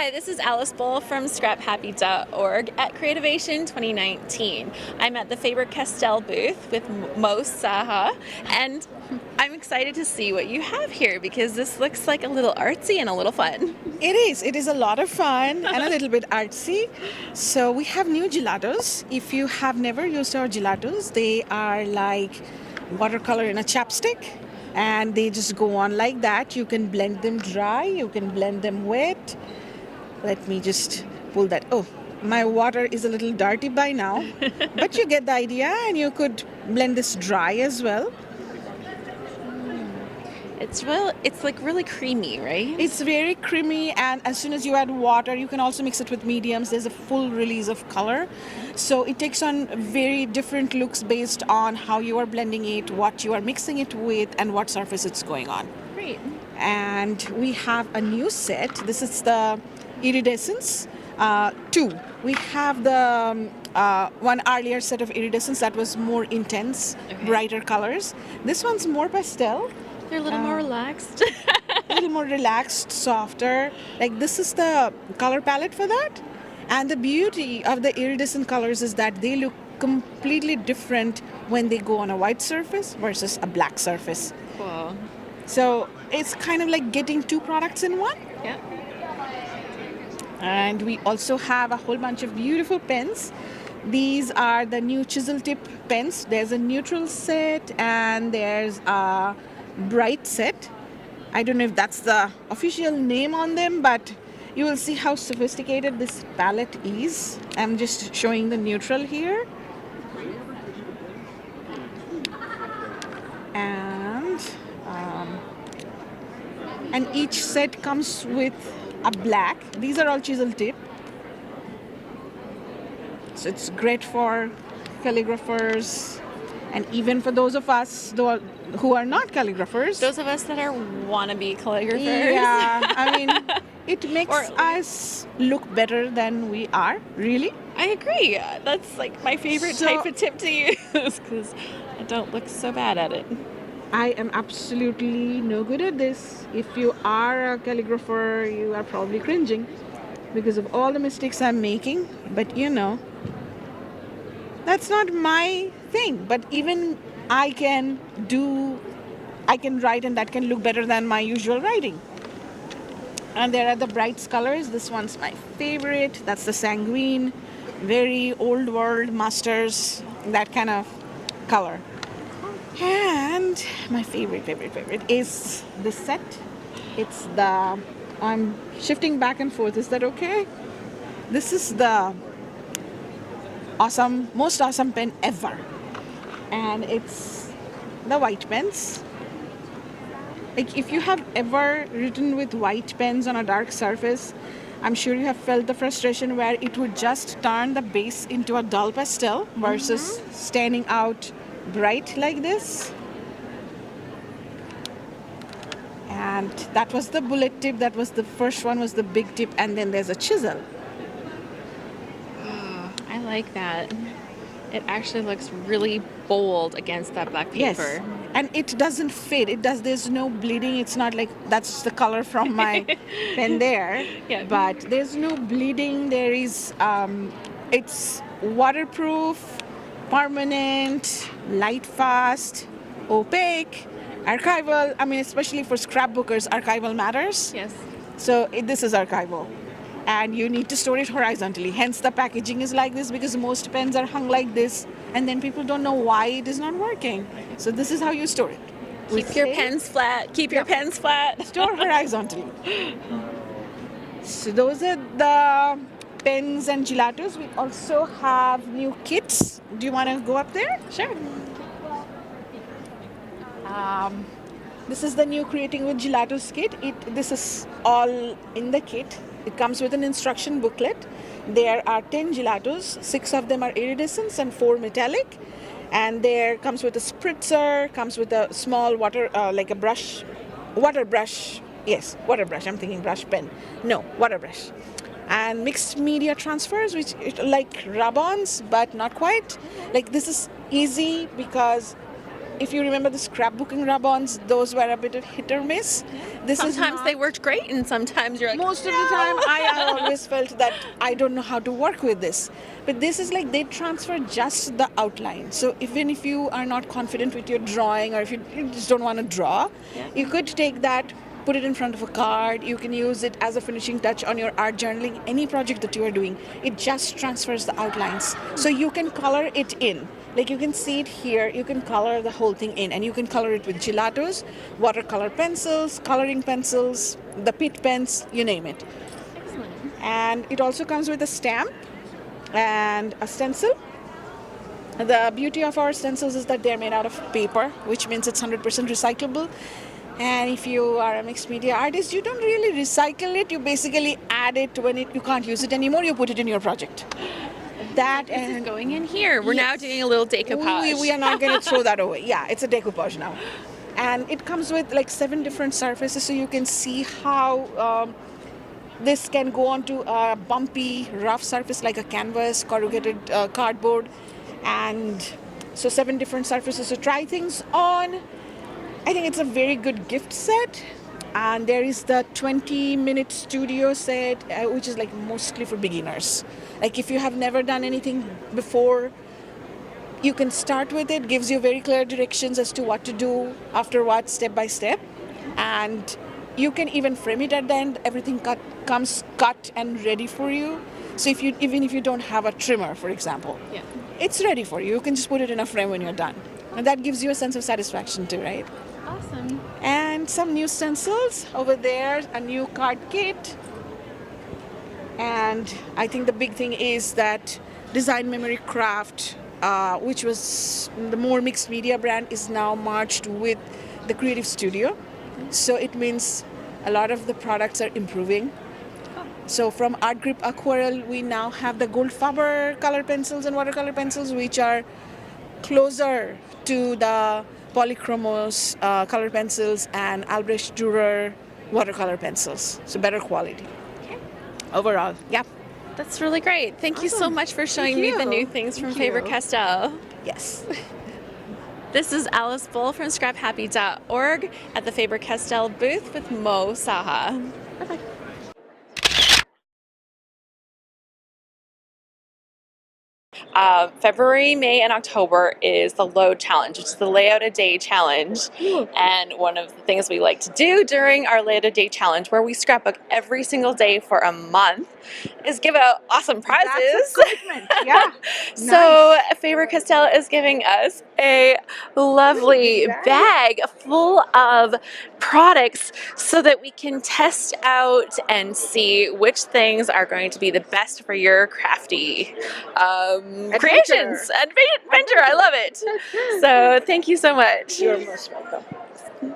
Hi, this is Alice Bull from ScrapHappy.org at Creativation 2019. I'm at the Faber-Castell booth with Mou Saha, and I'm excited to see what you have here because this looks like a little artsy and a little fun. It is. It is a lot of fun and a little bit artsy. So we have new gelatos. If you have never used our gelatos, they are like watercolor in a chapstick, and they just go on like that. You can blend them dry, you can blend them wet. Let me just pull that. Oh, my water is a little dirty by now, but you get the idea, and you could blend this dry as well. It's like really creamy, right? It's very creamy, and as soon as you add water, you can also mix it with mediums. There's a full release of color. So it takes on very different looks based on how you are blending it, what you are mixing it with, and what surface it's going on. Great. And we have a new set. This is the Iridescence 2. We have the one earlier set of Iridescence that was more intense, brighter colors. This one's more pastel. They're a little more relaxed. A little more relaxed, softer. Like, this is the color palette for that. And the beauty of the iridescent colors is that they look completely different when they go on a white surface versus a black surface. Cool. So it's kind of like getting two products in one. Yeah. And we also have a whole bunch of beautiful pens. These are the new chisel tip pens. There's a neutral set and there's a bright set. I don't know if that's the official name on them, but you will see how sophisticated this palette is. I'm just showing the neutral here. And each set comes with a black. These are all chisel tip. So it's great for calligraphers, and even for those of us who are not calligraphers. Those of us that are wannabe calligraphers. Yeah, I mean, it makes us look better than we are, really. I agree. That's like my favorite type of tip to use because I don't look so bad at it. I am absolutely no good at this. If you are a calligrapher, you are probably cringing because of all the mistakes I'm making. But you know, that's not my thing. But even I can write, and that can look better than my usual writing. And there are the bright colors. This one's my favorite. That's the sanguine, very old world masters, that kind of color. And my favorite is this set. It's the, I'm shifting back and forth. Is that okay? This is the most awesome pen ever. And it's the white pens. Like, if you have ever written with white pens on a dark surface, I'm sure you have felt the frustration where it would just turn the base into a dull pastel versus standing out bright like this. And that was the bullet tip. That was the first one, was the big tip, and then there's a chisel. I like that. It actually looks really bold against that black paper. Yes, and it doesn't fade. There's no bleeding. It's not like that's the color from my pen there. Yeah. But there's no bleeding. There is. It's waterproof, permanent, light fast, opaque, archival. I mean, especially for scrapbookers, archival matters. Yes. So this is archival. And you need to store it horizontally. Hence the packaging is like this, because most pens are hung like this, and then people don't know why it is not working. So this is how you store it. Keep your pens flat. Keep your pens flat. Store horizontally. So those are the pens and gelatos. We also have new kits. Do you want to go up there? Sure. This is the new Creating with Gelatos kit. This is all in the kit. It comes with an instruction booklet. There are 10 gelatos. 6 of them are iridescence and 4 metallic. And there comes with a spritzer, comes with a small water brush. Yes, water brush. I'm thinking brush pen. No, water brush. And mixed media transfers, which like rub-ons, but not quite. Like, this is easy because if you remember the scrapbooking rub-ons, those were a bit of hit or miss. This is Sometimes not- they worked great, and sometimes you're like, most of the time I always felt that I don't know how to work with this, but this is like they transfer just the outline. So even if you are not confident with your drawing, or if you just don't want to draw, you could take that, put it in front of a card. You can use it as a finishing touch on your art journaling, any project that you are doing. It just transfers the outlines, so you can color it in. Like you can see it here, you can color the whole thing in, and you can color it with gelatos, watercolor pencils, coloring pencils, the pit pens, you name it. Excellent. And it also comes with a stamp and a stencil. The beauty of our stencils is that they're made out of paper, which means it's 100% recyclable. And if you are a mixed media artist, you don't really recycle it. You basically add it when you can't use it anymore. You put it in your project. That This is and going in here. We're now Yes. doing a little decoupage. we are not going to throw that away. Yeah, it's a decoupage now. And it comes with like 7 different surfaces, so you can see how this can go onto a bumpy, rough surface like a canvas, corrugated cardboard. And so 7 different surfaces to try things on. I think it's a very good gift set. And there is the 20-minute studio set, which is like mostly for beginners. Like if you have never done anything before, you can start with it. Gives you very clear directions as to what to do after what, step by step. And you can even frame it at the end. Everything comes cut and ready for you. So even if you don't have a trimmer, for example, it's ready for you. You can just put it in a frame when you're done. And that gives you a sense of satisfaction too, right? Awesome. And some new stencils over there, a new card kit. And I think the big thing is that Design Memory Craft, which was the more mixed media brand, is now merged with the Creative Studio. So it means a lot of the products are improving. So from Art Grip Aquarel, we now have the gold Faber color pencils and watercolor pencils, which are closer to the Polychromos color pencils and Albrecht Dürer watercolor pencils. So better quality. Overall, yeah. That's really great. Thank you so Awesome. much for showing Thank me the you. new things from Thank you. Faber-Castell. Yes. This is Alice Bull from ScrapHappy.org at the Faber-Castell booth with Mou Saha. Bye-bye. February, May, and October is the load challenge, which is the layout a day challenge. And one of the things we like to do during our layout a day challenge, where we scrapbook every single day for a month, is give out awesome prizes. That's a commitment. Yeah. So Faber-Castell is giving us a lovely bag full of products so that we can test out and see which things are going to be the best for your crafty creations. Adventure. I love it. So thank you so much. You're most welcome.